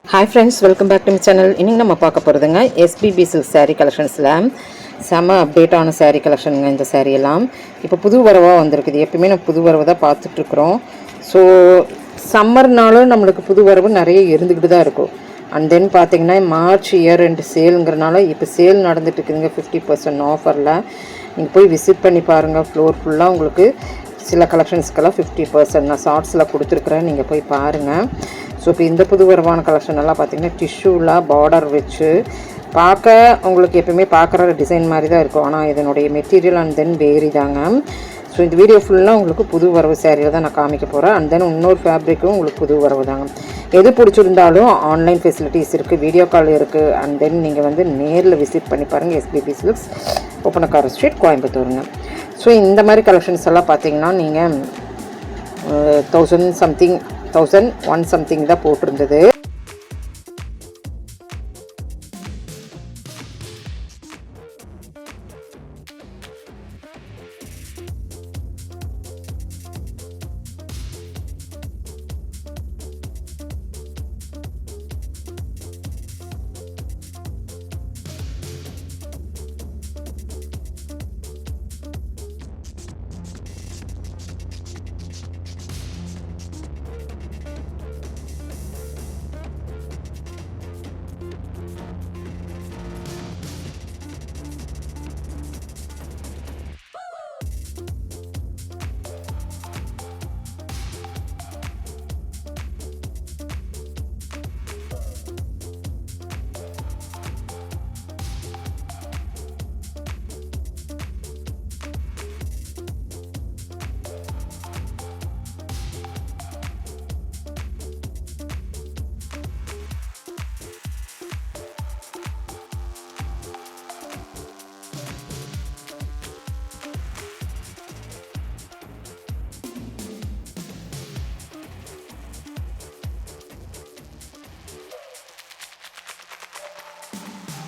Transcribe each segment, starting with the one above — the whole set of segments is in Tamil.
Hi friends, welcome back to my channel. இன்னைக்கு நம்ம பார்க்க போறதுங்க SBB Silk saree collectionsல செம அப்டேட் ஆன saree collectionங்க. இந்த saree எல்லாம் இப்போ புது வரவா வந்திருக்குது. எப்பவுமே நம்ம புது வரவு தான் பார்த்துட்டு இருக்கோம். ஸோ சம்மர்னாலும் நம்மளுக்கு புது வரவு நிறைய இருந்துக்கிட்டு தான் இருக்கும். அண்ட் தென் பார்த்தீங்கன்னா மார்ச் இயர் எண்ட் சேலுங்கிறனால இப்போ சேல் நடந்துட்டு இருக்குதுங்க. 50% ஆஃபரில் நீங்கள் போய் விசிட் பண்ணி பாருங்கள். ஃப்ளோர் ஃபுல்லாக உங்களுக்கு சில கலெக்ஷன்ஸ்க்கெல்லாம் 50% நான் ஷார்ட்ஸில் கொடுத்துருக்குறேன், நீங்கள் போய் பாருங்கள். ஸோ இப்போ இந்த புது வரவான கலெக்ஷன் எல்லாம் பார்த்திங்கன்னா டிஷ்யூவில் பார்டர் வச்சு பார்க்க உங்களுக்கு எப்பவுமே பார்க்குற டிசைன் மாதிரி தான் இருக்கும். ஆனால் இதனுடைய மெட்டீரியல் அண்ட் தென் வேரி தாங்க. ஸோ இந்த வீடியோ ஃபுல்லாக உங்களுக்கு புது வரவு சேரீயில் தான் நான் காமிக்க போகிறேன். அண்ட் தென் இன்னொரு ஃபேப்ரிக்கும் உங்களுக்கு புது வரவு தாங்க. எது பிடிச்சிருந்தாலும் ஆன்லைன் ஃபெசிலிட்டிஸ் இருக்குது, வீடியோ கால் இருக்குது. அண்ட் தென் நீங்கள் வந்து நேரில் விசிட் பண்ணி பாருங்கள். SBB Silks, ஒப்பனக்கார ஸ்ட்ரீட், கோயம்புத்தூருங்க. ஸோ இந்த மாதிரி கலெக்ஷன்ஸ் எல்லாம் பார்த்தீங்கன்னா நீங்கள் 1001 சம்திங் தான் போட்டிருந்தது.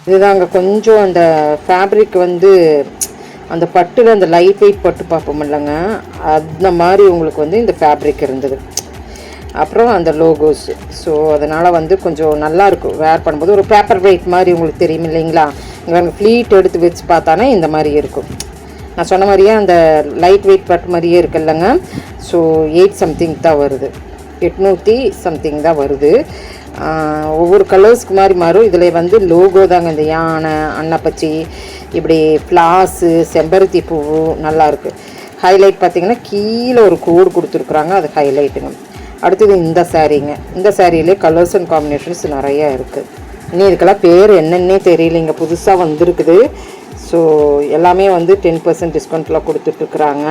இதுதாங்க கொஞ்சம் அந்த ஃபேப்ரிக் வந்து அந்த பட்டில் அந்த லைட் வெயிட் பட்டு பார்ப்போம் இல்லைங்க, அந்த மாதிரி உங்களுக்கு வந்து இந்த ஃபேப்ரிக் இருந்தது. அப்புறம் அந்த லோகோஸ். ஸோ அதனால் வந்து கொஞ்சம் நல்லாயிருக்கும் வேர் பண்ணும்போது. ஒரு பேப்பர் வெயிட் மாதிரி உங்களுக்கு தெரியும் இல்லைங்களா. இங்கே நாங்கள் ஃப்ளீட் எடுத்து வச்சு பார்த்தானே இந்த மாதிரி இருக்கும். நான் சொன்ன மாதிரியே அந்த லைட் வெயிட் பட்டு மாதிரியே இருக்குல்லங்க. ஸோ 8 சம்திங் தான் வருது, 800 சம்திங் தான் வருது. ஒவ்வொரு கலர்ஸ்க்கு மாதிரி மாறும். இதில் வந்து லோகோ தாங்க, இந்த யானை, அன்னப்பச்சி, இப்படி ஃப்ளாஸு, செம்பருத்தி பூவு நல்லாயிருக்கு. ஹைலைட் பார்த்திங்கன்னா கீழே ஒரு கோடு கொடுத்துருக்குறாங்க, அது ஹைலைட்டுங்க. அடுத்தது இந்த சாரீங்க. இந்த சாரியிலே கலர்ஸ் அண்ட் காம்பினேஷன்ஸ் நிறையா இருக்குது. இன்னும் இதுக்கெல்லாம் பேர் என்னென்னே தெரியல, இங்கே புதுசாக வந்திருக்குது. ஸோ எல்லாமே வந்து 10% டிஸ்கவுண்ட்டில் கொடுத்துட்ருக்குறாங்க.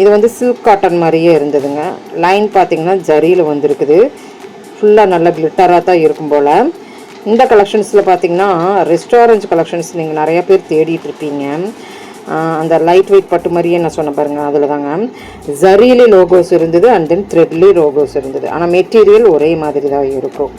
இது வந்து சில்க் காட்டன் மாதிரியே இருந்ததுங்க. லைன் பார்த்திங்கன்னா ஜரியில் வந்திருக்குது. ஃபுல்லாக நல்ல கிளிட்டராக தான் இருக்கும் போல். இந்த கலெக்ஷன்ஸில் பார்த்திங்கன்னா ரெஸ்டாரண்ட் கலெக்ஷன்ஸ் நீங்கள் நிறையா பேர் தேடிட்டு இருப்பீங்க. அந்த லைட் வெயிட் பட்டு மாதிரியே நான் சொன்ன பாருங்கள், அதில் தாங்க ஜரியிலே லோகோஸ் இருந்தது அண்ட் தென் த்ரெட்லேயே லோகோஸ் இருந்தது. ஆனால் மெட்டீரியல் ஒரே மாதிரி தான் இருக்கும்.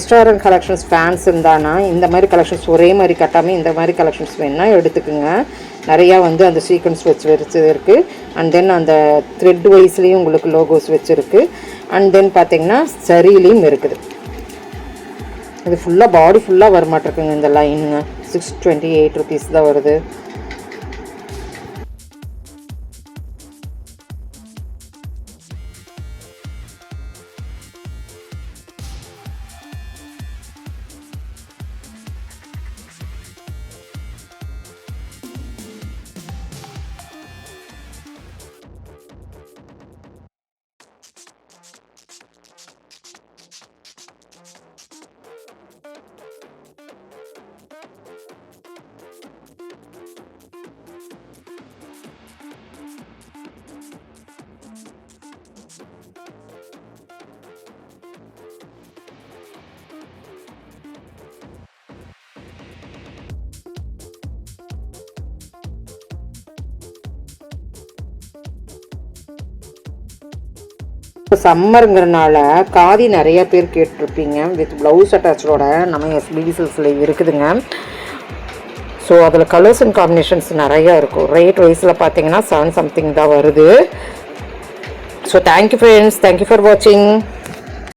ரெஸ்டாரண்ட் கலெக்ஷன்ஸ் ஃபேன்ஸ் இருந்தானா இந்த மாதிரி கலெக்ஷன்ஸ் ஒரே மாதிரி கட்டாமல் இந்த மாதிரி கலெக்ஷன்ஸ் வேணுன்னா எடுத்துக்குங்க. நிறையா வந்து அந்த சீக்வன்ஸ் வச்சு இருக்குது. அண்ட் தென் அந்த த்ரெட் வைஸ்லேயும் உங்களுக்கு லோகோஸ் வச்சுருக்கு. அண்ட் தென் பார்த்திங்கன்னா சரியிலையும் இருக்குது. இது ஃபுல்லாக பாடி ஃபுல்லாக வரமாட்டிருக்குங்க இந்த லைனுங்க. 628 rupees தான் வருது. இப்போ சம்மருங்கிறனால காதி நிறைய பேர் கேட்டிருப்பீங்க வித் ப்ளவுஸ் அட்டாச்சோட நம்ம எஸ்பிபி சில்க்ஸில் இருக்குதுங்க. ஸோ அதில் கலர்ஸ் அண்ட் காம்பினேஷன்ஸ் நிறையா இருக்கும். ரேட் வைஸில் பார்த்தீங்கன்னா 7 something தான் வருது. So thank you friends, thank you for வாட்சிங்.